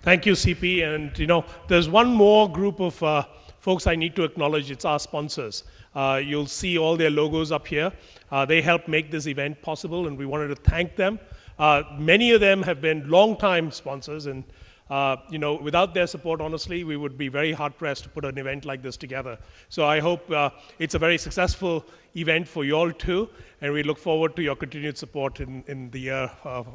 Thank you, CP. And there's one more group of folks I need to acknowledge. It's our sponsors. You'll see all their logos up here. They help make this event possible, and we wanted to thank them. Many of them have been long-time sponsors, and without their support, honestly, we would be very hard-pressed to put an event like this together. So I hope it's a very successful event for you all too, and we look forward to your continued support in the year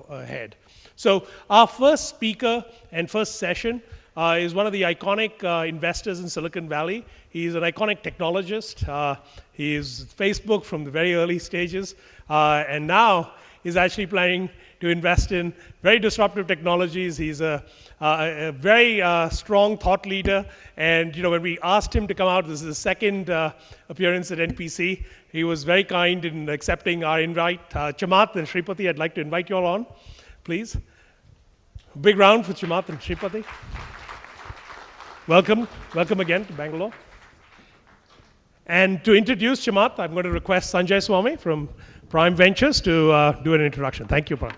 ahead. So our first speaker and first session is one of the iconic investors in Silicon Valley. He's an iconic technologist. He is Facebook from the very early stages, and now he's actually planning to invest in very disruptive technologies. He's a very strong thought leader, and when we asked him to come out, this is his second appearance at NPC, he was very kind in accepting our invite. Chamath and Shripati, I'd like to invite you all on, please. A big round for Chamath and Shripati. Welcome again to Bangalore. And to introduce Chamath, I'm going to request Sanjay Swamy from Prime Ventures to do an introduction. Thank you, Prime.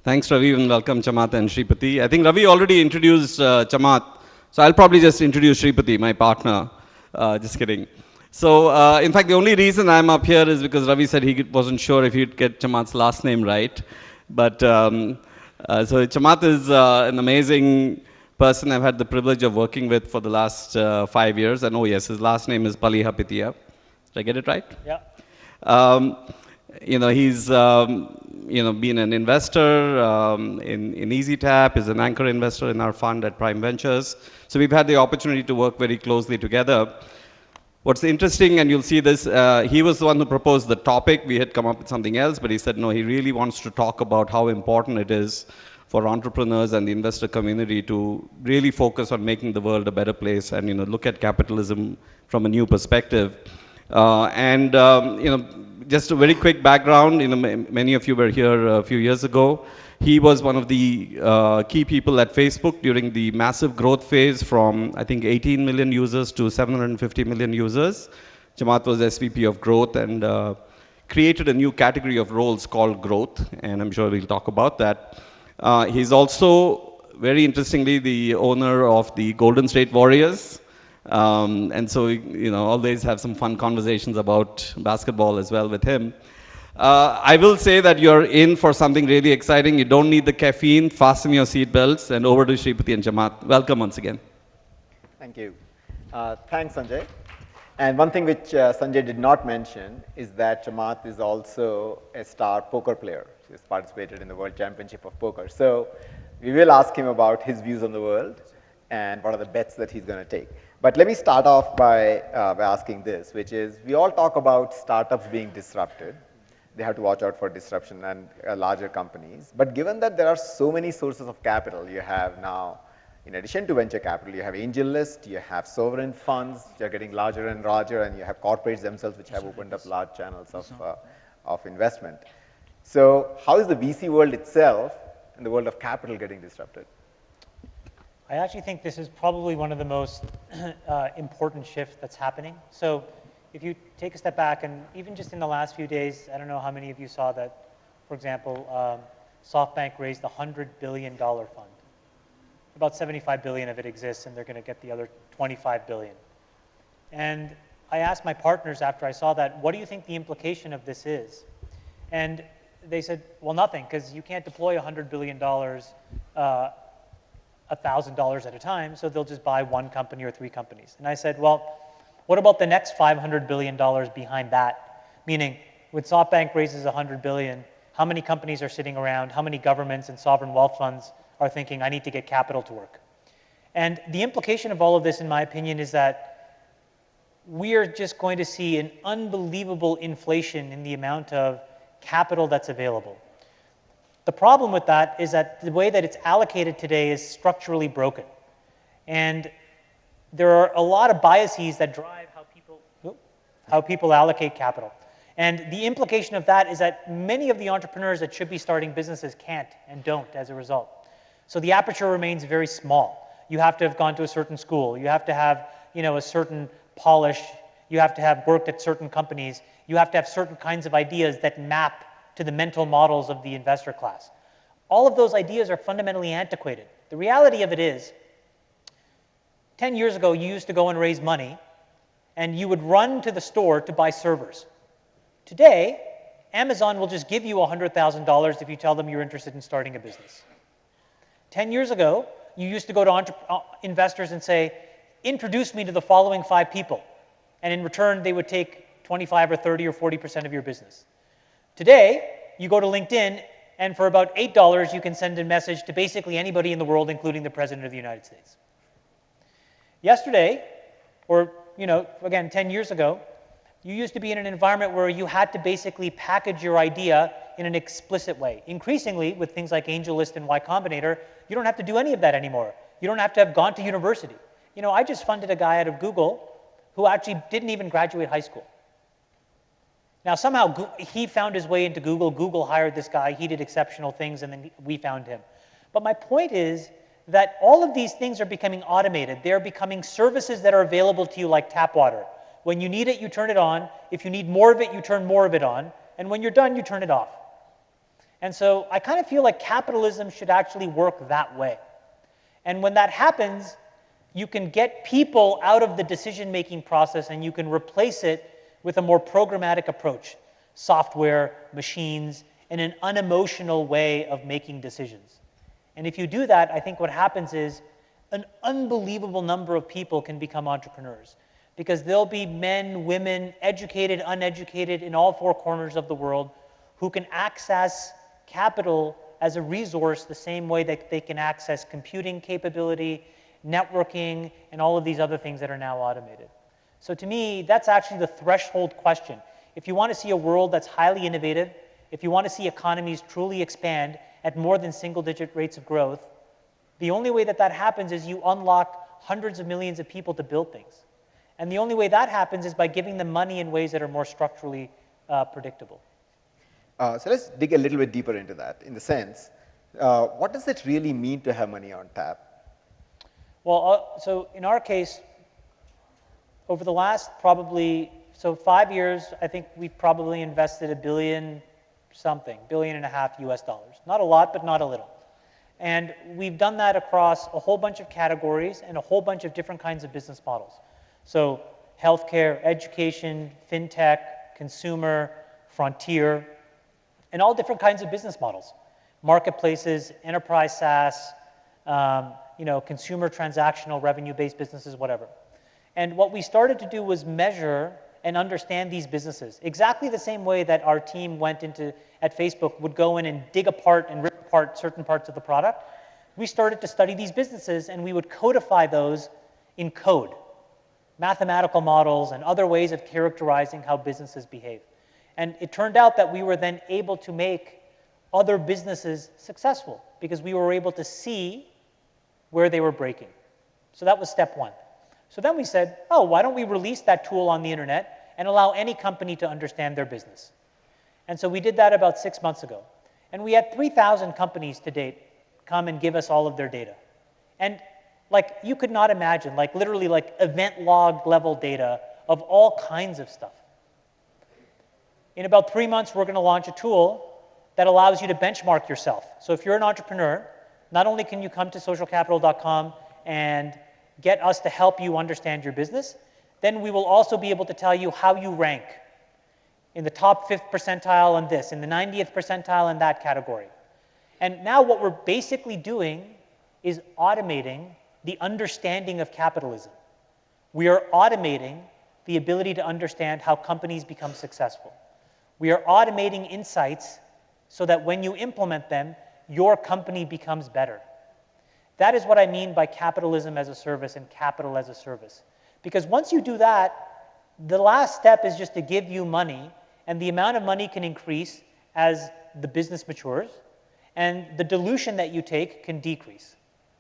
Thanks, Ravi, and welcome, Chamath and Shripati. I think Ravi already introduced Chamath, so I'll probably just introduce Shripati, my partner. Just kidding. So, in fact, the only reason I'm up here is because Ravi said he wasn't sure if he'd get Chamath's last name right. But, so Chamath is an amazing person I've had the privilege of working with for the last 5 years. And oh yes, his last name is Palihapitiya. Did I get it right? Yeah. He's been an investor in EasyTap, is an anchor investor in our fund at Prime Ventures. So we've had the opportunity to work very closely together. What's interesting, and you'll see this, he was the one who proposed the topic. We had come up with something else, but he said, no, he really wants to talk about how important it is for entrepreneurs and the investor community to really focus on making the world a better place and look at capitalism from a new perspective. Just a very quick background, many of you were here a few years ago. He was one of the key people at Facebook during the massive growth phase from, I think, 18 million users to 750 million users. Chamath was SVP of growth and created a new category of roles called growth, and I'm sure we'll talk about that. He's also, very interestingly, the owner of the Golden State Warriors. And so, always have some fun conversations about basketball as well with him. I will say that you're in for something really exciting. You don't need the caffeine. Fasten your seatbelts. And over to Shripati and Chamath. Welcome once again. Thank you. Thanks, Sanjay. And one thing which Sanjay did not mention is that Chamath is also a star poker player. He's participated in the World Championship of Poker. So we will ask him about his views on the world and what are the bets that he's going to take. But let me start off by asking this, which is, we all talk about startups being disrupted. They have to watch out for disruption and larger companies. But given that there are so many sources of capital, you have now, in addition to venture capital, you have AngelList, you have sovereign funds, which are getting larger and larger, and you have corporates themselves, which have opened up large channels of investment. So how is the VC world itself and the world of capital getting disrupted? I actually think this is probably one of the most important shifts that's happening. So if you take a step back, and even just in the last few days, I don't know how many of you saw that, for example, SoftBank raised a $100 billion fund. About 75 billion of it exists, and they're going to get the other 25 billion. And I asked my partners after I saw that, what do you think the implication of this is? And they said, well, nothing, because you can't deploy $100 billion $1,000 at a time, so they'll just buy one company or 3 companies. And I said, well, what about the next $500 billion behind that? Meaning, when SoftBank raises $100 billion, how many companies are sitting around, how many governments and sovereign wealth funds are thinking, I need to get capital to work? And the implication of all of this, in my opinion, is that we are just going to see an unbelievable inflation in the amount of capital that's available. The problem with that is that the way that it's allocated today is structurally broken. And there are a lot of biases that drive how people allocate capital. And the implication of that is that many of the entrepreneurs that should be starting businesses can't and don't as a result. So the aperture remains very small. You have to have gone to a certain school. You have to have a certain polish. You have to have worked at certain companies. You have to have certain kinds of ideas that map to the mental models of the investor class. all of those ideas are fundamentally antiquated. The reality of it is, 10 years ago, you used to go and raise money, and you would run to the store to buy servers. Today, Amazon will just give you $100,000 if you tell them you're interested in starting a business. 10 years ago, you used to go to investors and say, introduce me to the following 5 people. And in return, they would take 25 or 30 or 40% of your business. Today, you go to LinkedIn, and for about $8, you can send a message to basically anybody in the world, including the President of the United States. Yesterday, or again, 10 years ago, you used to be in an environment where you had to basically package your idea in an explicit way. Increasingly, with things like AngelList and Y Combinator, you don't have to do any of that anymore. You don't have to have gone to university. I just funded a guy out of Google who actually didn't even graduate high school. Now, somehow he found his way into Google. Google hired this guy. He did exceptional things, and then we found him. But my point is that all of these things are becoming automated. They're becoming services that are available to you like tap water. When you need it, you turn it on. If you need more of it, you turn more of it on. And when you're done, you turn it off. And so I kind of feel like capitalism should actually work that way. And when that happens, you can get people out of the decision-making process, and you can replace it with a more programmatic approach, software, machines, and an unemotional way of making decisions. And if you do that, I think what happens is an unbelievable number of people can become entrepreneurs, because there'll be men, women, educated, uneducated, in all 4 corners of the world who can access capital as a resource the same way that they can access computing capability, networking, and all of these other things that are now automated. So to me, that's actually the threshold question. If you want to see a world that's highly innovative, if you want to see economies truly expand at more than single-digit rates of growth, the only way that that happens is you unlock hundreds of millions of people to build things. And the only way that happens is by giving them money in ways that are more structurally predictable. So let's dig a little bit deeper into that, in the sense, what does it really mean to have money on tap? Well, so in our case, over the last probably, 5 years, I think we've probably invested $1 billion something, $1.5 billion US dollars. Not a lot, but not a little. And we've done that across a whole bunch of categories and a whole bunch of different kinds of business models. So healthcare, education, fintech, consumer, frontier, and all different kinds of business models. Marketplaces, enterprise SaaS, consumer transactional revenue-based businesses, whatever. And what we started to do was measure and understand these businesses. Exactly the same way that our team went into, at Facebook, would go in and dig apart and rip apart certain parts of the product. We started to study these businesses, and we would codify those in code, mathematical models and other ways of characterizing how businesses behave. And it turned out that we were then able to make other businesses successful because we were able to see where they were breaking. So that was step 1. So then we said, oh, why don't we release that tool on the internet and allow any company to understand their business? And so we did that about 6 months ago. And we had 3,000 companies to date come and give us all of their data. And you could not imagine, literally event log level data of all kinds of stuff. In about 3 months, we're going to launch a tool that allows you to benchmark yourself. So if you're an entrepreneur, not only can you come to socialcapital.com and get us to help you understand your business, then we will also be able to tell you how you rank in the top 5th percentile on this, in the 90th percentile in that category. And now what we're basically doing is automating the understanding of capitalism. We are automating the ability to understand how companies become successful. We are automating insights so that when you implement them, your company becomes better. That is what I mean by capitalism as a service and capital as a service. Because once you do that, the last step is just to give you money, and the amount of money can increase as the business matures, and the dilution that you take can decrease,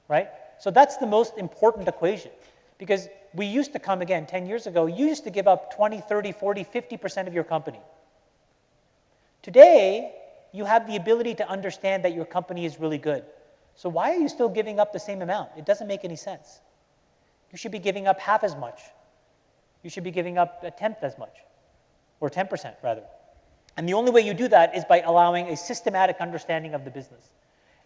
right? So that's the most important equation. Because we used to come, again, 10 years ago, you used to give up 20, 30, 40, 50% of your company. Today, you have the ability to understand that your company is really good. So why are you still giving up the same amount? It doesn't make any sense. You should be giving up half as much. You should be giving up 1/10 as much, or 10% rather. And the only way you do that is by allowing a systematic understanding of the business.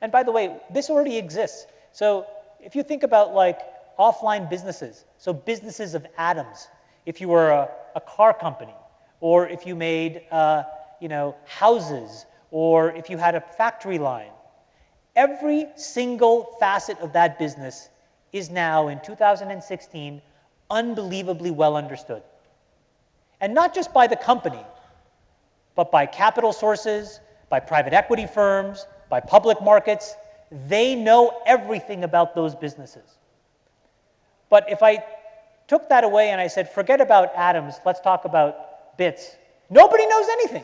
And by the way, this already exists. So if you think about like offline businesses, so businesses of atoms, if you were a car company, or if you made houses, or if you had a factory line, every single facet of that business is now, in 2016, unbelievably well understood. And not just by the company, but by capital sources, by private equity firms, by public markets. They know everything about those businesses. But if I took that away and I said, forget about atoms, let's talk about bits, nobody knows anything.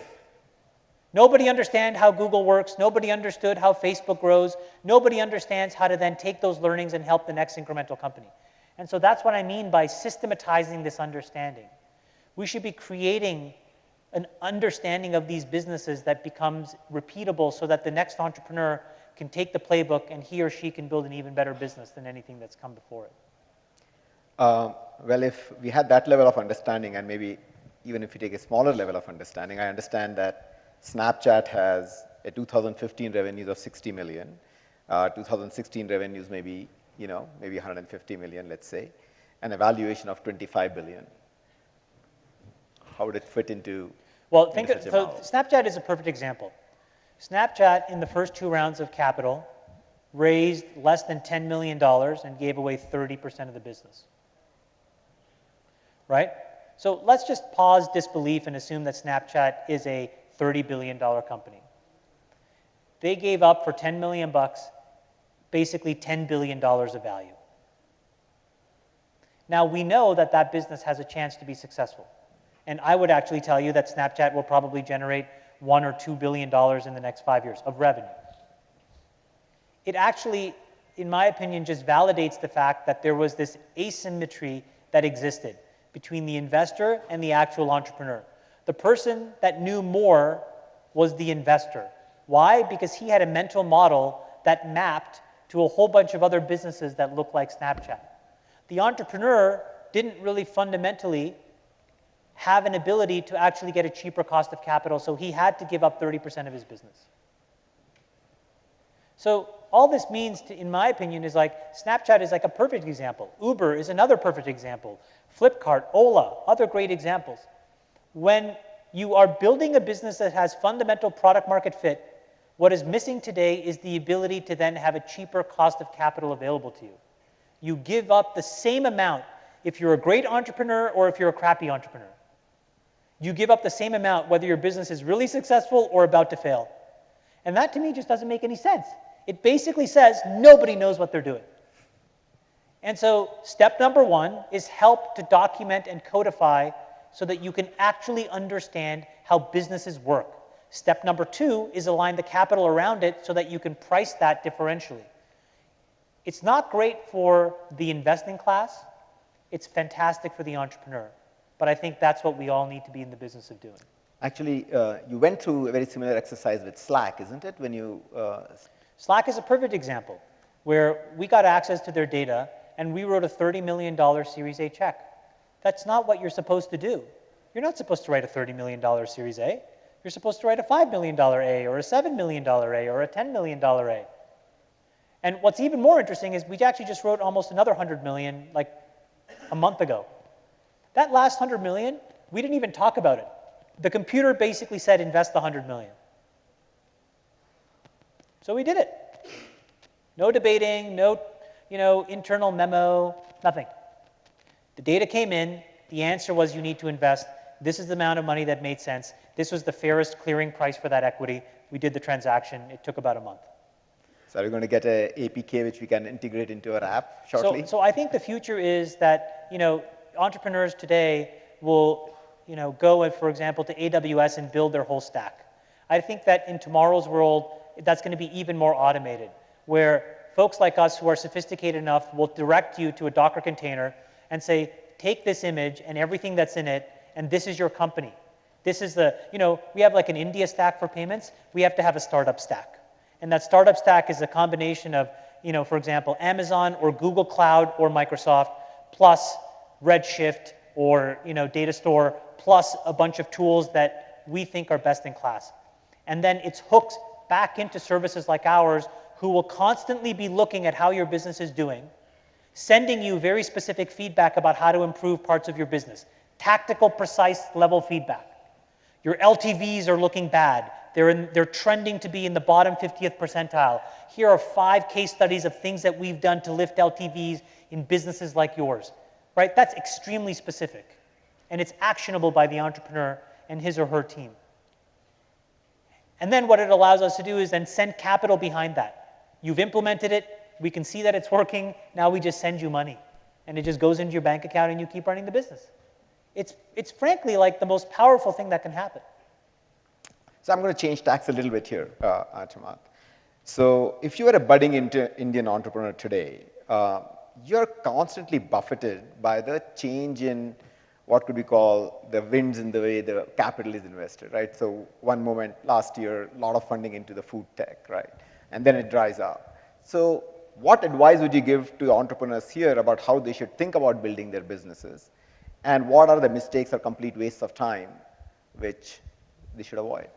Nobody understands how Google works. Nobody understood how Facebook grows. Nobody understands how to then take those learnings and help the next incremental company. And so that's what I mean by systematizing this understanding. We should be creating an understanding of these businesses that becomes repeatable so that the next entrepreneur can take the playbook and he or she can build an even better business than anything that's come before it. Well, if we had that level of understanding, and maybe even if you take a smaller level of understanding, I understand that Snapchat has a 2015 revenues of 60 million, 2016 revenues maybe 150 million, let's say, and a valuation of 25 billion. How would it fit into? Well, so Snapchat is a perfect example. Snapchat, in the first 2 rounds of capital, raised less than $10 million and gave away 30% of the business. Right? So let's just pause disbelief and assume that Snapchat is a $30 billion company. They gave up for $10 million bucks, basically $10 billion of value. Now we know that that business has a chance to be successful. And I would actually tell you that Snapchat will probably generate $1 or $2 billion in the next 5 years of revenue. It actually, in my opinion, just validates the fact that there was this asymmetry that existed between the investor and the actual entrepreneur. The person that knew more was the investor. Why? Because he had a mental model that mapped to a whole bunch of other businesses that looked like Snapchat. The entrepreneur didn't really fundamentally have an ability to actually get a cheaper cost of capital, so he had to give up 30% of his business. So all this means, in my opinion, is like Snapchat is like a perfect example. Uber is another perfect example. Flipkart, Ola, other great examples. When you are building a business that has fundamental product market fit, what is missing today is the ability to then have a cheaper cost of capital available to you. You give up the same amount if you're a great entrepreneur or if you're a crappy entrepreneur. You give up the same amount whether your business is really successful or about to fail. And that to me just doesn't make any sense. It basically says nobody knows what they're doing. And so step number 1 is help to document and codify so that you can actually understand how businesses work. Step number 2 is align the capital around it so that you can price that differentially. It's not great for the investing class. It's fantastic for the entrepreneur. But I think that's what we all need to be in the business of doing. Actually, you went through a very similar exercise with Slack, isn't it? When you Slack is a perfect example where we got access to their data and we wrote a $30 million Series A check. That's not what you're supposed to do. You're not supposed to write a $30 million Series A. You're supposed to write a $5 million A or a $7 million A or a $10 million A. And what's even more interesting is we actually just wrote almost another $100 million like a month ago. That last $100 million, we didn't even talk about it. The computer basically said invest the $100 million. So we did it. No debating, no internal memo, nothing. The data came in. The answer was you need to invest. This is the amount of money that made sense. This was the fairest clearing price for that equity. We did the transaction. It took about a month. So are we going to get an APK which we can integrate into our app shortly? So I think the future is that entrepreneurs today will go, for example, to AWS and build their whole stack. I think that in tomorrow's world, that's going to be even more automated, where folks like us who are sophisticated enough will direct you to a Docker container and say, take this image and everything that's in it, and this is your company. This is we have like an India stack for payments. We have to have a startup stack. And that startup stack is a combination of, for example, Amazon or Google Cloud or Microsoft, plus Redshift or, data store, plus a bunch of tools that we think are best in class. And then it's hooked back into services like ours who will constantly be looking at how your business is doing, sending you very specific feedback about how to improve parts of your business, tactical, precise level feedback. Your LTVs are looking bad. They're trending to be in the bottom 50th percentile. Here are 5 case studies of things that we've done to lift LTVs in businesses like yours, right? That's extremely specific, and it's actionable by the entrepreneur and his or her team. And then what it allows us to do is then send capital behind that. You've implemented it. We can see that it's working. Now we just send you money, and it just goes into your bank account, and you keep running the business. It's frankly like the most powerful thing that can happen. So I'm going to change tax a little bit here, Chamath. So if you are a budding Indian entrepreneur today, you're constantly buffeted by the change in what could we call the winds in the way the capital is invested, right? So one moment last year, a lot of funding into the food tech, right? And then it dries up. So what advice would you give to entrepreneurs here about how they should think about building their businesses? And what are the mistakes or complete wastes of time which they should avoid?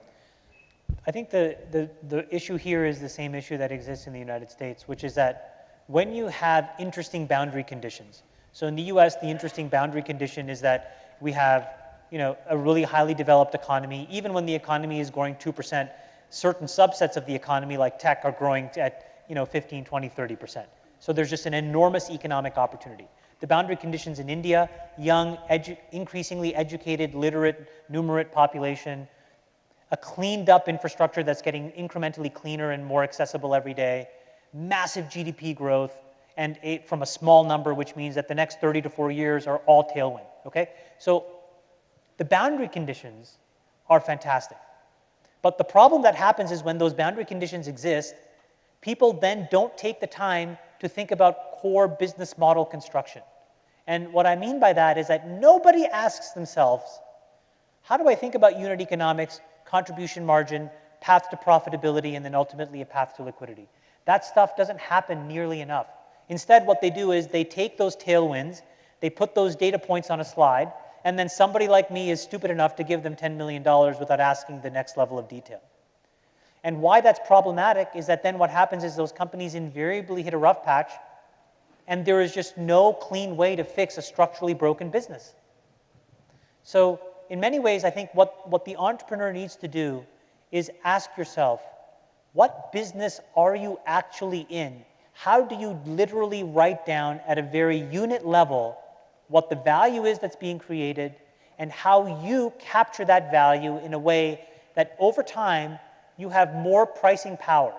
I think the issue here is the same issue that exists in the United States, which is that when you have interesting boundary conditions, so in the US, the interesting boundary condition is that we have a really highly developed economy. Even when the economy is growing 2%, certain subsets of the economy, like tech, are growing at 15, 20, 30%. So there's just an enormous economic opportunity. The boundary conditions in India, young, increasingly educated, literate, numerate population, a cleaned up infrastructure that's getting incrementally cleaner and more accessible every day, massive GDP growth, and from a small number, which means that the next 30 to 40 years are all tailwind, okay? So the boundary conditions are fantastic. But the problem that happens is when those boundary conditions exist, people then don't take the time to think about core business model construction. And what I mean by that is that nobody asks themselves, how do I think about unit economics, contribution margin, path to profitability, and then ultimately a path to liquidity? That stuff doesn't happen nearly enough. Instead, what they do is they take those tailwinds, they put those data points on a slide, and then somebody like me is stupid enough to give them $10 million without asking the next level of detail. And why that's problematic is that then what happens is those companies invariably hit a rough patch, and there is just no clean way to fix a structurally broken business. So in many ways, I think what the entrepreneur needs to do is ask yourself, what business are you actually in? How do you literally write down at a very unit level what the value is that's being created and how you capture that value in a way that over time you have more pricing power?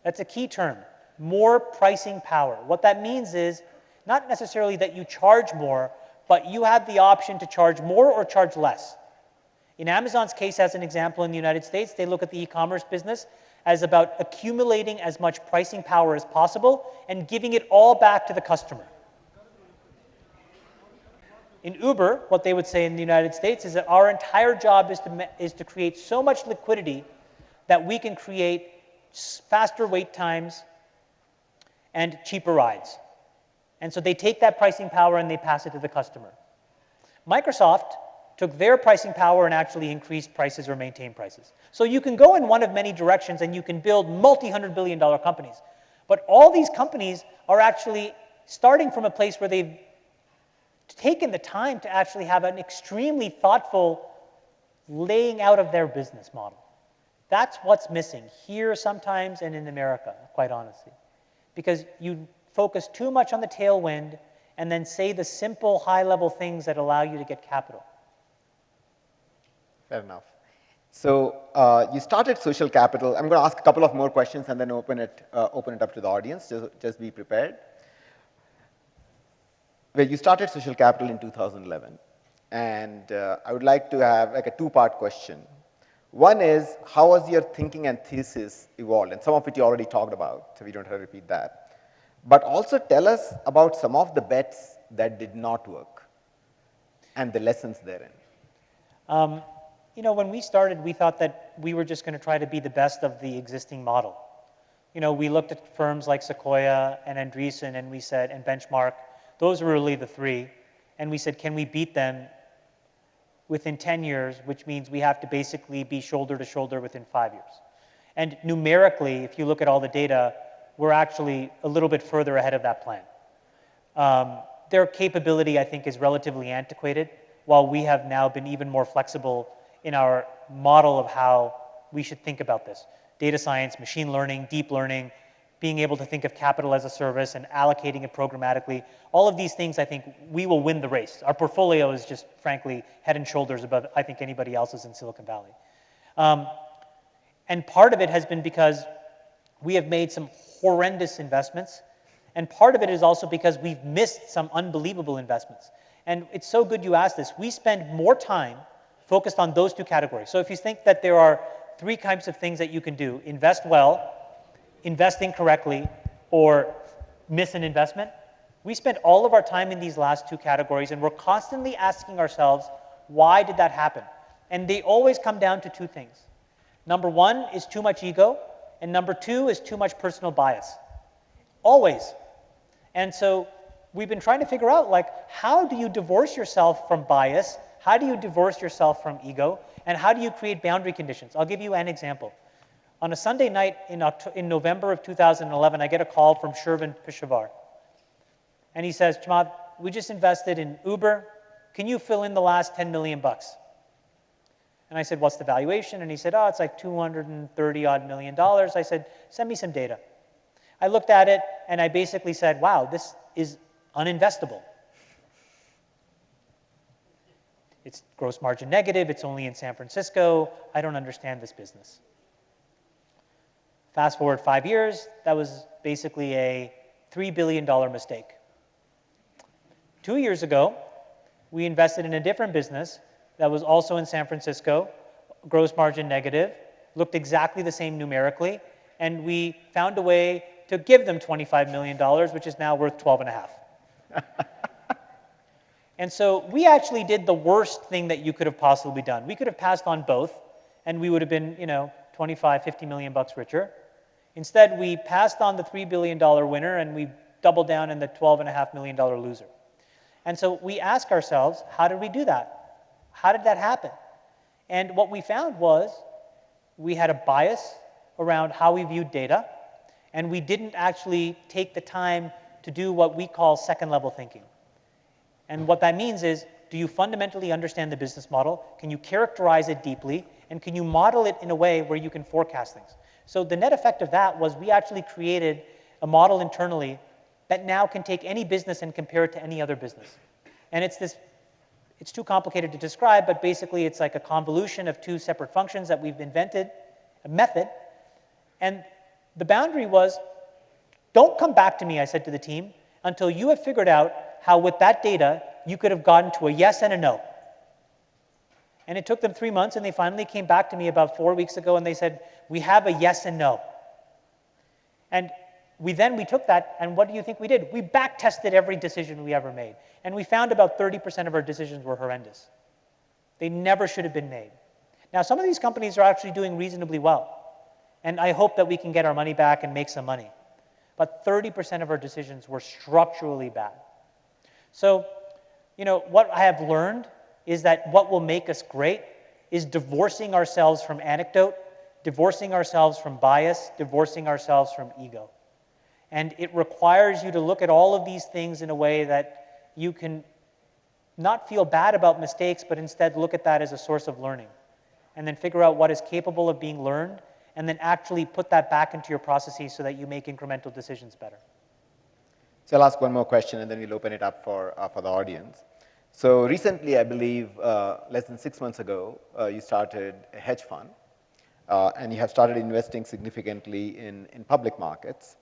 That's a key term, more pricing power. What that means is not necessarily that you charge more, but you have the option to charge more or charge less. In Amazon's case, as an example, in the United States, they look at the e-commerce business as about accumulating as much pricing power as possible and giving it all back to the customer. In Uber, what they would say in the United States is that our entire job is to create so much liquidity that we can create faster wait times and cheaper rides. And so they take that pricing power and they pass it to the customer. Microsoft took their pricing power and actually increased prices or maintained prices. So you can go in one of many directions and you can build multi-hundred billion dollar companies. But all these companies are actually starting from a place where they've taken the time to actually have an extremely thoughtful laying out of their business model. That's what's missing here sometimes and in America, quite honestly. Because you focus too much on the tailwind and then say the simple high-level things that allow you to get capital. Fair enough. So you started Social Capital. I'm going to ask a couple of more questions and then open it up to the audience. Just be prepared. Well, you started Social Capital in 2011. And I would like to have like a two-part question. One is, how has your thinking and thesis evolved? And some of it you already talked about, so we don't have to repeat that. But also tell us about some of the bets that did not work and the lessons therein. When we started, we thought that we were just going to try to be the best of the existing model. We looked at firms like Sequoia and Andreessen, and we said, and Benchmark, those were really the three. And we said, can we beat them within 10 years, which means we have to basically be shoulder to shoulder within 5 years. And numerically, if you look at all the data, we're actually a little bit further ahead of that plan. Their capability, I think, is relatively antiquated, while we have now been even more flexible in our model of how we should think about this. Data science, machine learning, deep learning, being able to think of capital as a service and allocating it programmatically. All of these things, I think, we will win the race. Our portfolio is just, frankly, head and shoulders above, I think, anybody else's in Silicon Valley. And part of it has been because we have made some horrendous investments. And part of it is also because we've missed some unbelievable investments. And it's so good you asked this. We spend more time focused on those two categories. So if you think that there are three types of things that you can do: invest well, invest incorrectly, or miss an investment, we spend all of our time in these last two categories, and we're constantly asking ourselves, why did that happen? And they always come down to two things. Number one is too much ego, and number two is too much personal bias. Always. And so we've been trying to figure out, like, how do you divorce yourself from bias? How do you divorce yourself from ego? And how do you create boundary conditions? I'll give you an example. On a Sunday night in November of 2011, I get a call from Shervin Peshawar. And he says, Chamath, we just invested in Uber. Can you fill in the last 10 million bucks? And I said, what's the valuation? And he said, oh, it's like 230 odd million dollars. I said, send me some data. I looked at it, and I basically said, wow, this is uninvestable. It's gross margin negative. It's only in San Francisco. I don't understand this business. Fast forward 5 years, that was basically a $3 billion mistake. 2 years ago, we invested in a different business that was also in San Francisco, gross margin negative, looked exactly the same numerically, and we found a way to give them $25 million, which is now worth 12.5. And so we actually did the worst thing that you could have possibly done. We could have passed on both, and we would have been, 25, 50 million bucks richer. Instead, we passed on the $3 billion winner, and we doubled down in the $12.5 million loser. And so we ask ourselves, how did we do that? How did that happen? And what we found was we had a bias around how we viewed data, and we didn't actually take the time to do what we call second-level thinking. And what that means is, do you fundamentally understand the business model? Can you characterize it deeply? And can you model it in a way where you can forecast things? So the net effect of that was we actually created a model internally that now can take any business and compare it to any other business. And it's too complicated to describe, but basically it's like a convolution of two separate functions that we've invented, a method. And the boundary was, don't come back to me, I said to the team, until you have figured out how with that data you could have gotten to a yes and a no. And it took them 3 months, and they finally came back to me about 4 weeks ago, and they said, we have a yes and no. And we took that, and what do you think we did? We back-tested every decision we ever made. And we found about 30% of our decisions were horrendous. They never should have been made. Now, some of these companies are actually doing reasonably well. And I hope that we can get our money back and make some money. But 30% of our decisions were structurally bad. So, what I have learned is that what will make us great is divorcing ourselves from anecdote, divorcing ourselves from bias, divorcing ourselves from ego. And it requires you to look at all of these things in a way that you can not feel bad about mistakes, but instead look at that as a source of learning. And then figure out what is capable of being learned, and then actually put that back into your processes so that you make incremental decisions better. So I'll ask one more question, and then we'll open it up for the audience. So recently, I believe, less than 6 months ago, you started a hedge fund, and you have started investing significantly in public markets.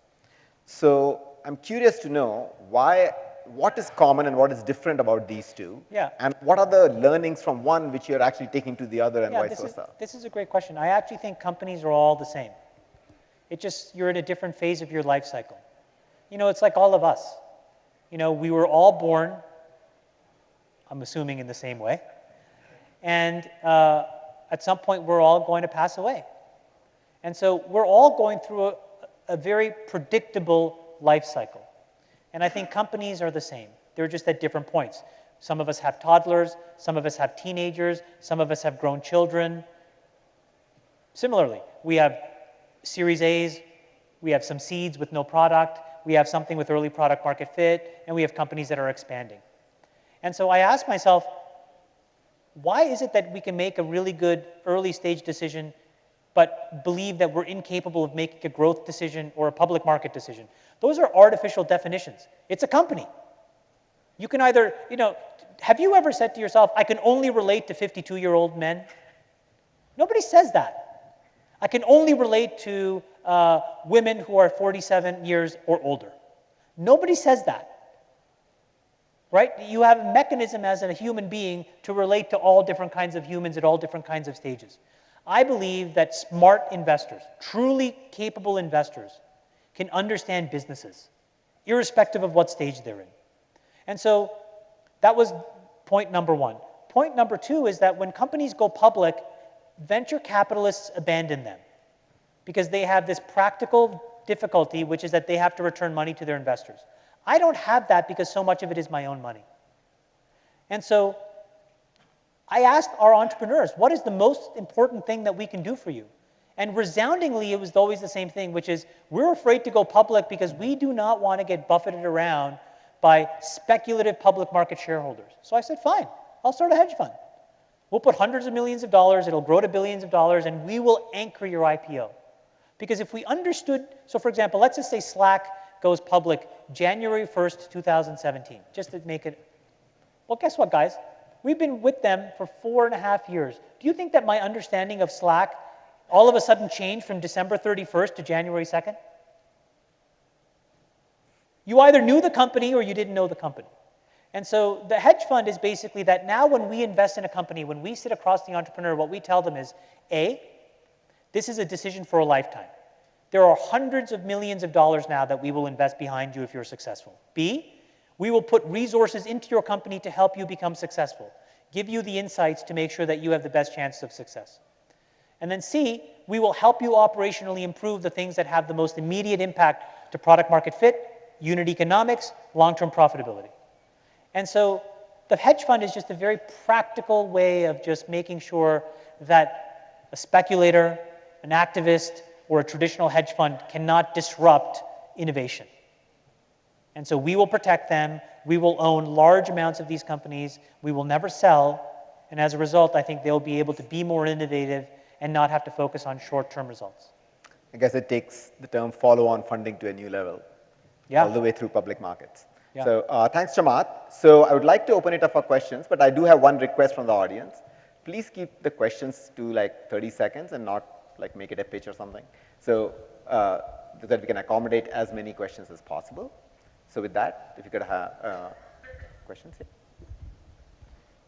So I'm curious to know what is common and what is different about these two? Yeah. And what are the learnings from one which you're actually taking to the other and vice versa? This is a great question. I actually think companies are all the same. You're in a different phase of your life cycle. It's like all of us. We were all born, I'm assuming in the same way. And at some point, we're all going to pass away. And so we're all going through a very predictable life cycle. And I think companies are the same. They're just at different points. Some of us have toddlers, some of us have teenagers, some of us have grown children. Similarly, we have Series A's, we have some seeds with no product, we have something with early product market fit, and we have companies that are expanding. And so I asked myself, why is it that we can make a really good early stage decision but believe that we're incapable of making a growth decision or a public market decision? Those are artificial definitions. It's a company. You can either, have you ever said to yourself, I can only relate to 52-year-old men? Nobody says that. I can only relate to women who are 47 years or older. Nobody says that. Right? You have a mechanism as a human being to relate to all different kinds of humans at all different kinds of stages. I believe that smart investors, truly capable investors, can understand businesses, irrespective of what stage they're in. And so that was point number one. Point number two is that when companies go public, venture capitalists abandon them because they have this practical difficulty, which is that they have to return money to their investors. I don't have that because so much of it is my own money. And so I asked our entrepreneurs, what is the most important thing that we can do for you? And resoundingly, it was always the same thing, which is we're afraid to go public because we do not want to get buffeted around by speculative public market shareholders. So I said, fine, I'll start a hedge fund. We'll put hundreds of millions of dollars, it'll grow to billions of dollars, and we will anchor your IPO. Because if we understood, so for example, let's just say Slack goes public January 1st, 2017, just to make it, well, guess what, guys? We've been with them for 4.5 years. Do you think that my understanding of Slack all of a sudden changed from December 31st to January 2nd? You either knew the company or you didn't know the company. And so the hedge fund is basically that now when we invest in a company, when we sit across the entrepreneur, what we tell them is, A, this is a decision for a lifetime. There are hundreds of millions of dollars now that we will invest behind you if you're successful. B, we will put resources into your company to help you become successful, give you the insights to make sure that you have the best chance of success. And then C, we will help you operationally improve the things that have the most immediate impact to product market fit, unit economics, long-term profitability. And so the hedge fund is just a very practical way of just making sure that a speculator, an activist, or a traditional hedge fund cannot disrupt innovation. And so we will protect them, we will own large amounts of these companies, we will never sell, and as a result, I think they'll be able to be more innovative and not have to focus on short-term results. I guess it takes the term follow-on funding to a new level, all the way through public markets. Yeah. So thanks, Chamath. So I would like to open it up for questions, but I do have one request from the audience. Please keep the questions to like 30 seconds and not like make it a pitch or something. So that we can accommodate as many questions as possible. So with that, if you could have questions here.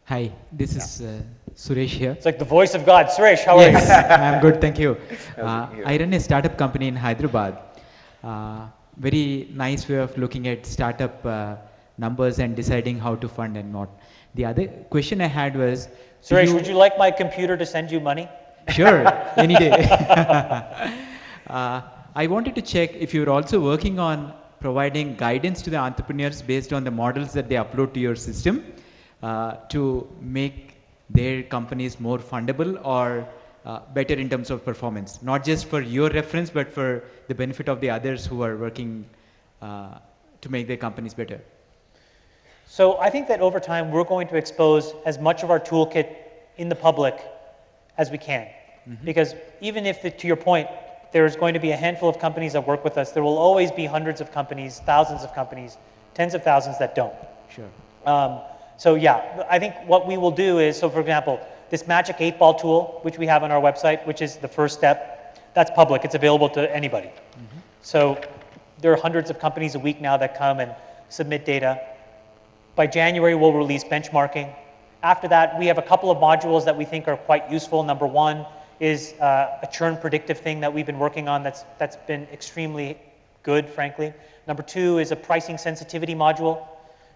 Hi, this is Suresh here. It's like the voice of God. Suresh, how are you? I'm good, thank you. I run a startup company in Hyderabad. Very nice way of looking at startup numbers and deciding how to fund and not. The other question I had was... Suresh, would you like my computer to send you money? Sure, any day. I wanted to check if you're also working on providing guidance to the entrepreneurs based on the models that they upload to your system to make their companies more fundable or better in terms of performance, not just for your reference, but for the benefit of the others who are working to make their companies better. So I think that over time, we're going to expose as much of our toolkit in the public as we can. Mm-hmm. Because even if, to your point, there's going to be a handful of companies that work with us, there will always be hundreds of companies, thousands of companies, tens of thousands that don't. Sure. So yeah, I think what we will do is, so for example, this Magic 8-Ball tool, which we have on our website, which is the first step, that's public, it's available to anybody. Mm-hmm. So there are hundreds of companies a week now that come and submit data. By January, we'll release benchmarking. After that, we have a couple of modules that we think are quite useful. Number one is a churn predictive thing that we've been working on that's been extremely good, frankly. Number two is a pricing sensitivity module.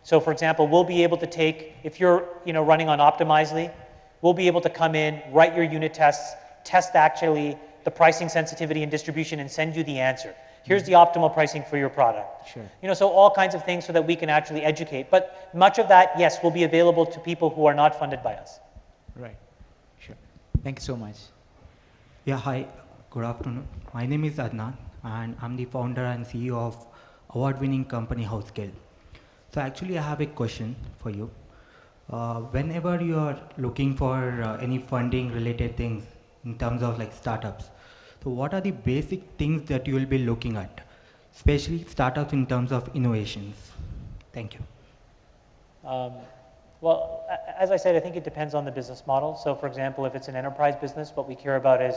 So for example, we'll be able to take, if you're running on Optimizely, we'll be able to come in, write your unit tests, test actually the pricing sensitivity and distribution and send you the answer. Here's the optimal pricing for your product. Sure. So all kinds of things so that we can actually educate. But much of that, yes, will be available to people who are not funded by us. Right. Sure. Thank you so much. Yeah, hi. Good afternoon. My name is Adnan, and I'm the founder and CEO of award-winning company HouseScale. So actually, I have a question for you. Whenever you are looking for any funding related things in terms of like startups, so what are the basic things that you will be looking at, especially startups in terms of innovations? Thank you. Well, as I said, I think it depends on the business model. So for example, if it's an enterprise business, what we care about is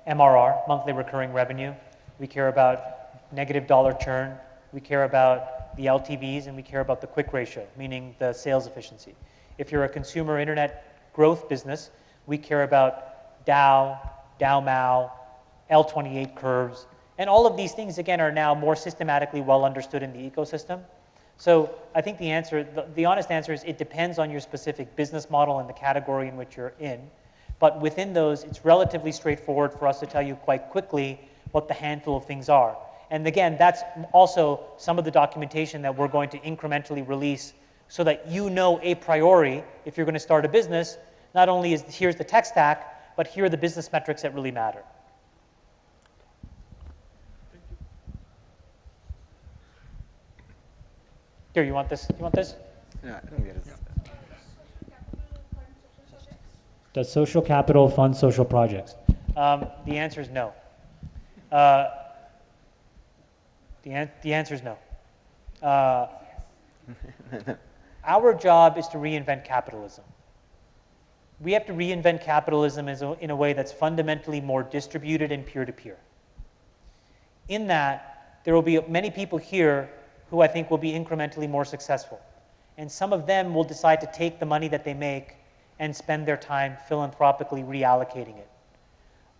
MRR, monthly recurring revenue. We care about negative dollar churn. We care about the LTVs, and we care about the quick ratio, meaning the sales efficiency. If you're a consumer internet growth business, we care about DAU, DAU-MAU, L28 curves, and all of these things, again, are now more systematically well understood in the ecosystem. So I think the honest answer is it depends on your specific business model and the category in which you're in. But within those, it's relatively straightforward for us to tell you quite quickly what the handful of things are. And again, that's also some of the documentation that we're going to incrementally release so that you know a priori, if you're going to start a business, not only is here's the tech stack, but here are the business metrics that really matter. Here, you want this? You want this? Yeah, I don't get it. Does social capital fund social projects? The answer is no. The answer is no. Our job is to reinvent capitalism. We have to reinvent capitalism in a way that's fundamentally more distributed and peer-to-peer. In that, there will be many people here who I think will be incrementally more successful. And some of them will decide to take the money that they make and spend their time philanthropically reallocating it.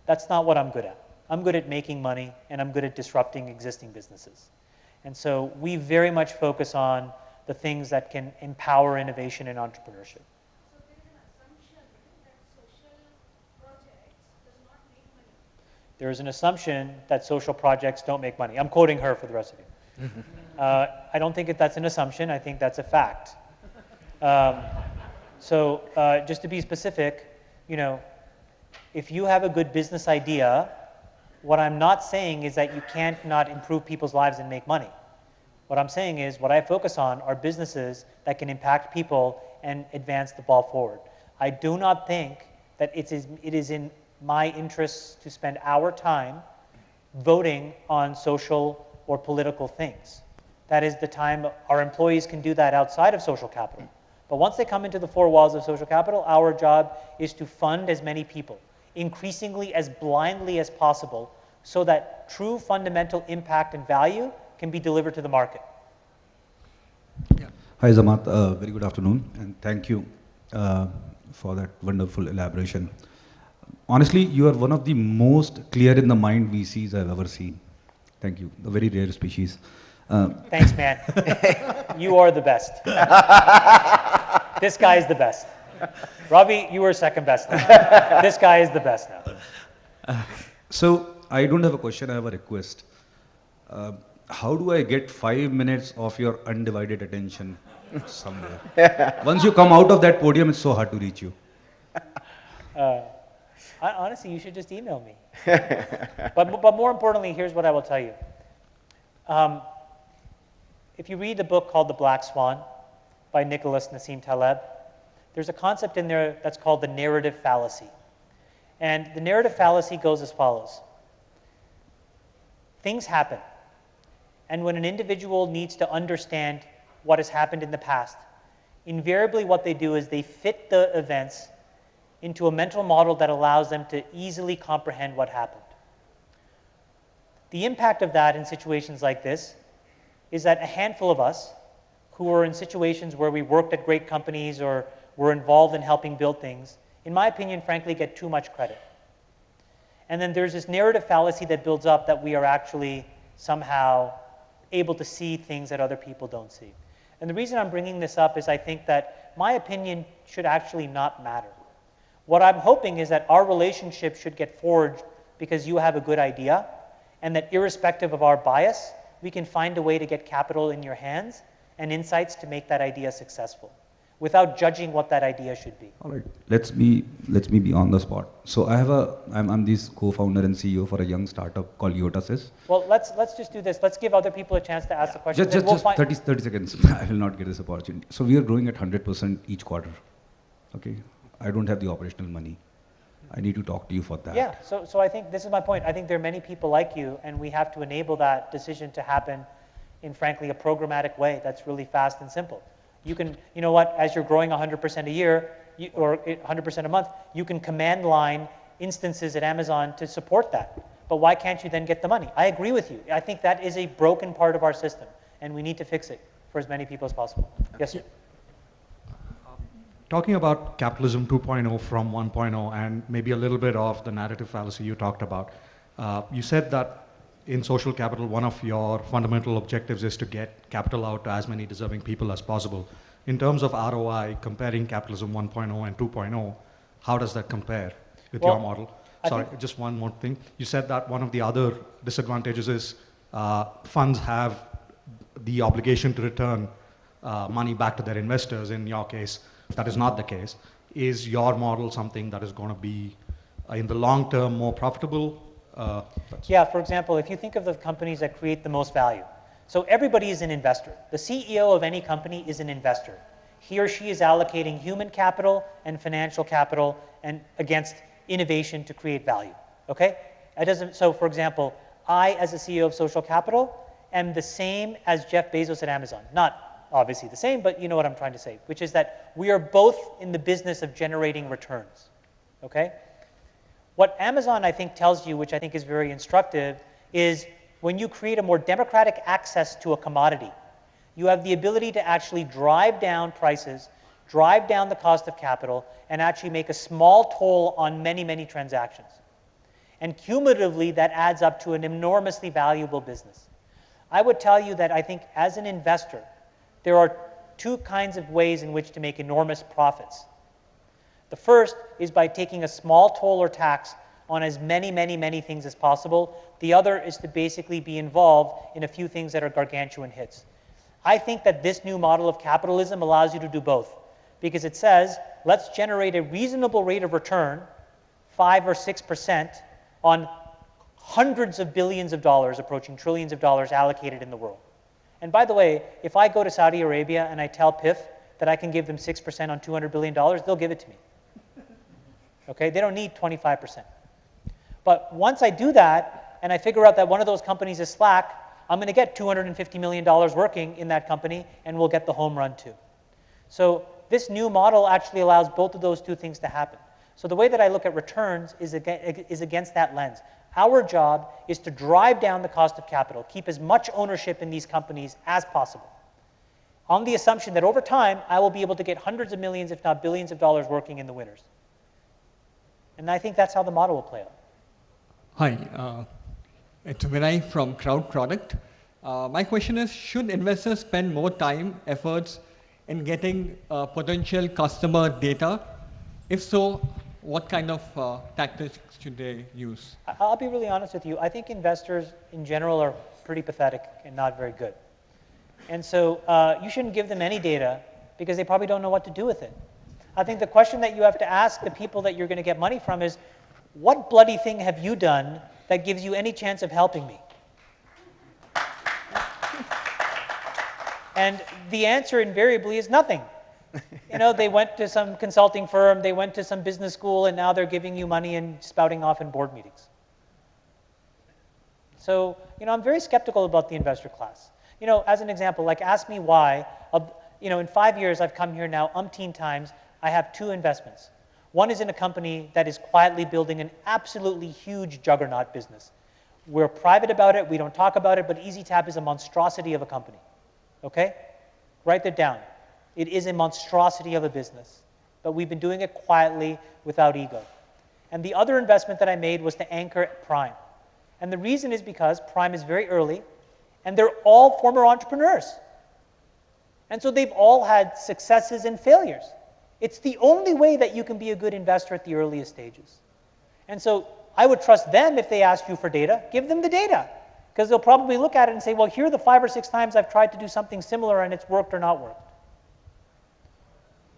That's not what I'm good at. I'm good at making money, and I'm good at disrupting existing businesses. And so we very much focus on the things that can empower innovation and entrepreneurship. So there is an assumption that social projects does not make money. There is an assumption that social projects don't make money. I'm quoting her for the rest of you. I don't think that's an assumption. I think that's a fact. So just to be specific, if you have a good business idea, what I'm not saying is that you can't not improve people's lives and make money. What I'm saying is what I focus on are businesses that can impact people and advance the ball forward. I do not think that it is in my interests to spend our time voting on social or political things. That is the time our employees can do that outside of social capital. But once they come into the four walls of social capital, our job is to fund as many people, increasingly as blindly as possible, so that true fundamental impact and value can be delivered to the market. Yeah. Hi, Chamath. Very good afternoon, and thank you for that wonderful elaboration. Honestly, you are one of the most clear in the mind VCs I've ever seen. Thank you. A very rare species. Thanks, man. You are the best. This guy is the best. Ravi, you were second best now. This guy is the best now. So I don't have a question, I have a request. How do I get 5 minutes of your undivided attention somewhere? Once you come out of that podium, it's so hard to reach you. Honestly, you should just email me. But more importantly, here's what I will tell you. If you read the book called The Black Swan by Nicholas Nassim Taleb, there's a concept in there that's called the narrative fallacy. And the narrative fallacy goes as follows. Things happen. And when an individual needs to understand what has happened in the past, invariably what they do is they fit the events into a mental model that allows them to easily comprehend what happened. The impact of that in situations like this is that a handful of us who are in situations where we worked at great companies or were involved in helping build things, in my opinion, frankly, get too much credit. And then there's this narrative fallacy that builds up that we are actually somehow able to see things that other people don't see. And the reason I'm bringing this up is I think that my opinion should actually not matter. What I'm hoping is that our relationship should get forged because you have a good idea, and that irrespective of our bias, we can find a way to get capital in your hands and insights to make that idea successful. without judging what that idea should be. All right, let's me be on the spot. So I'm this co-founder and CEO for a young startup called Yotasys. Well, let's just do this. Let's give other people a chance to ask the questions. Just 30 seconds. I will not get this opportunity. So we are growing at 100% each quarter. Okay, I don't have the operational money. I need to talk to you for that. Yeah, so I think this is my point. I think there are many people like you, and we have to enable that decision to happen in, frankly, a programmatic way that's really fast and simple. You can, you know what, as you're growing 100% a year, or 100% a month, you can command line instances at Amazon to support that. But why can't you then get the money? I agree with you. I think that is a broken part of our system, and we need to fix it for as many people as possible. Yes, sir. Talking about capitalism 2.0 from 1.0 and maybe a little bit of the narrative fallacy you talked about, you said that in social capital, one of your fundamental objectives is to get capital out to as many deserving people as possible. In terms of ROI, comparing capitalism 1.0 and 2.0, how does that compare with your model? Sorry, just one more thing. You said that one of the other disadvantages is funds have the obligation to return money back to their investors. In your case, that is not the case. Is your model something that is going to be, in the long term, more profitable? Yeah, for example, if you think of the companies that create the most value, so everybody is an investor. The CEO of any company is an investor. He or she is allocating human capital and financial capital and against innovation to create value, okay? So for example, I, as a CEO of Social Capital, am the same as Jeff Bezos at Amazon. Not obviously the same, but you know what I'm trying to say, which is that we are both in the business of generating returns, okay? What Amazon, I think, tells you, which I think is very instructive, is when you create a more democratic access to a commodity, you have the ability to actually drive down prices, drive down the cost of capital, and actually make a small toll on many, many transactions. And cumulatively, that adds up to an enormously valuable business. I would tell you that I think as an investor, there are two kinds of ways in which to make enormous profits. The first is by taking a small toll or tax on as many, many, many things as possible. The other is to basically be involved in a few things that are gargantuan hits. I think that this new model of capitalism allows you to do both, because it says, let's generate a reasonable rate of return, 5 or 6%, on hundreds of billions of dollars, approaching trillions of dollars allocated in the world. And by the way, if I go to Saudi Arabia and I tell PIF that I can give them 6% on $200 billion, they'll give it to me. Okay, they don't need 25%. But once I do that, and I figure out that one of those companies is Slack, I'm going to get $250 million working in that company, and we'll get the home run too. So this new model actually allows both of those two things to happen. So the way that I look at returns is against that lens. Our job is to drive down the cost of capital, keep as much ownership in these companies as possible, on the assumption that over time, I will be able to get hundreds of millions, if not billions of dollars working in the winners. And I think that's how the model will play out. Hi, it's Vinay from Crowd Product. My question is, should investors spend more time, efforts in getting potential customer data? If so, what kind of tactics should they use? I'll be really honest with you. I think investors in general are pretty pathetic and not very good. And so you shouldn't give them any data because they probably don't know what to do with it. I think the question that you have to ask the people that you're going to get money from is, what bloody thing have you done that gives you any chance of helping me? And the answer invariably is nothing. You know, they went to some consulting firm, they went to some business school, and now they're giving you money and spouting off in board meetings. So, you know, I'm very skeptical about the investor class. You know, as an example, like ask me why, you know, in 5 years I've come here now umpteen times, I have 2 investments. One is in a company that is quietly building an absolutely huge juggernaut business. We're private about it, we don't talk about it, but EasyTap is a monstrosity of a company, okay? Write that down. It is a monstrosity of a business, but we've been doing it quietly without ego. And the other investment that I made was to anchor Prime. And the reason is because Prime is very early, and they're all former entrepreneurs. And so they've all had successes and failures. It's the only way that you can be a good investor at the earliest stages. And so I would trust them if they ask you for data, give them the data. Because they'll probably look at it and say, well, here are the 5 or 6 times I've tried to do something similar and it's worked or not worked.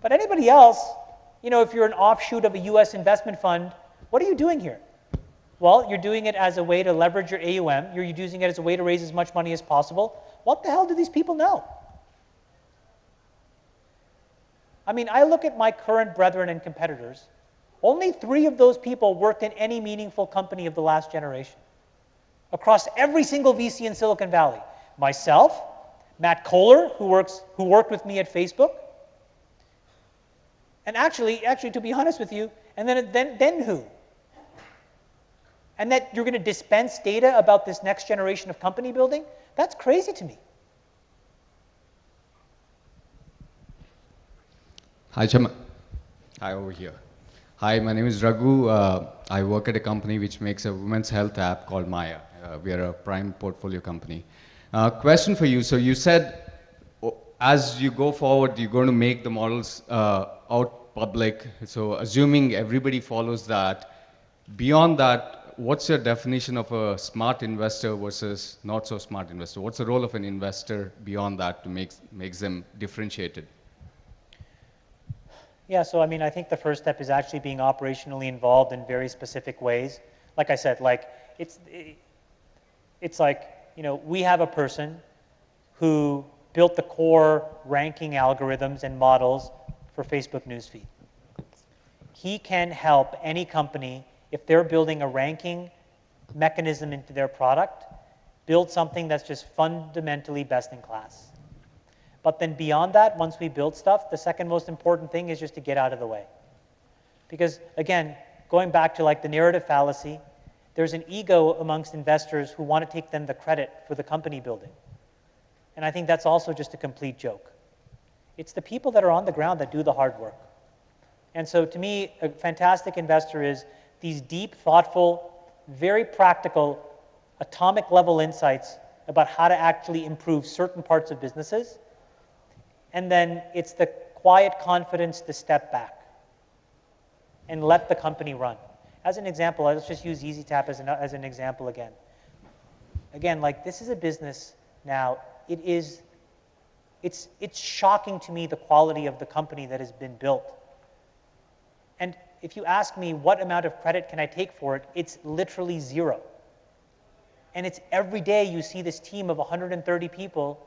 But anybody else, you know, if you're an offshoot of a US investment fund, what are you doing here? Well, you're doing it as a way to leverage your AUM. You're using it as a way to raise as much money as possible. What the hell do these people know? I mean, I look at my current brethren and competitors. Only 3 of those people worked in any meaningful company of the last generation. Across every single VC in Silicon Valley. Myself, Matt Kohler, who worked with me at Facebook. And actually, to be honest with you, and then who? And that you're going to dispense data about this next generation of company building? That's crazy to me. Hi, Chamath. Hi, over here. Hi, my name is Raghu. I work at a company which makes a women's health app called Maya. We are a prime portfolio company. Question for you. So you said, as you go forward, you're going to make the models out public. So assuming everybody follows that, beyond that, what's your definition of a smart investor versus not so smart investor? What's the role of an investor beyond that to makes them differentiated? Yeah, so I mean, I think the first step is actually being operationally involved in very specific ways. Like I said, like it's like, you know, we have a person who built the core ranking algorithms and models for Facebook newsfeed. He can help any company, if they're building a ranking mechanism into their product, build something that's just fundamentally best in class. But then beyond that, once we build stuff, the second most important thing is just to get out of the way. Because again, going back to like the narrative fallacy, there's an ego amongst investors who want to take then the credit for the company building. And I think that's also just a complete joke. It's the people that are on the ground that do the hard work. And so to me, a fantastic investor is these deep, thoughtful, very practical, atomic level insights about how to actually improve certain parts of businesses. And then it's the quiet confidence to step back and let the company run. As an example, let's just use EasyTap as an example again. Again, like this is a business now, it's shocking to me the quality of the company that has been built. And if you ask me what amount of credit can I take for it, it's literally 0. And it's every day you see this team of 130 people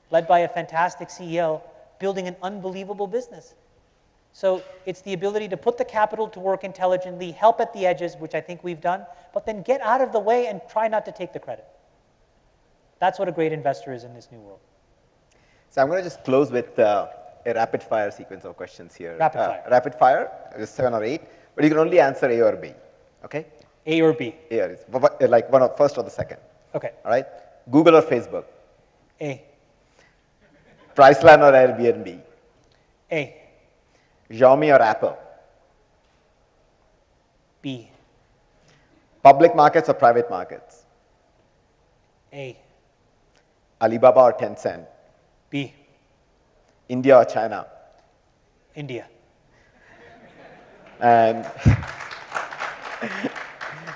led by a fantastic CEO, building an unbelievable business. So it's the ability to put the capital to work intelligently, help at the edges, which I think we've done, but then get out of the way and try not to take the credit. That's what a great investor is in this new world. So I'm going to just close with a rapid fire sequence of questions here. Rapid fire. Rapid fire, just 7 or 8, but you can only answer A or B, okay? A or B? A or B, like one of first or the second. Okay. All right? Google or Facebook? A. Priceline or Airbnb? A. Xiaomi or Apple? B. Public markets or private markets? A. Alibaba or Tencent? B. India or China? India. And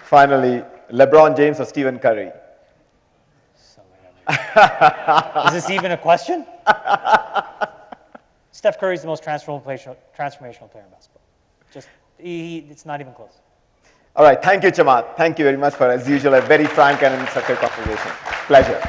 finally, LeBron James or Stephen Curry? Is this even a question? Steph Curry is the most transformational player in basketball. It's not even close. All right, thank you, Chamath. Thank you very much for, as usual, a very frank and instructive conversation. Pleasure.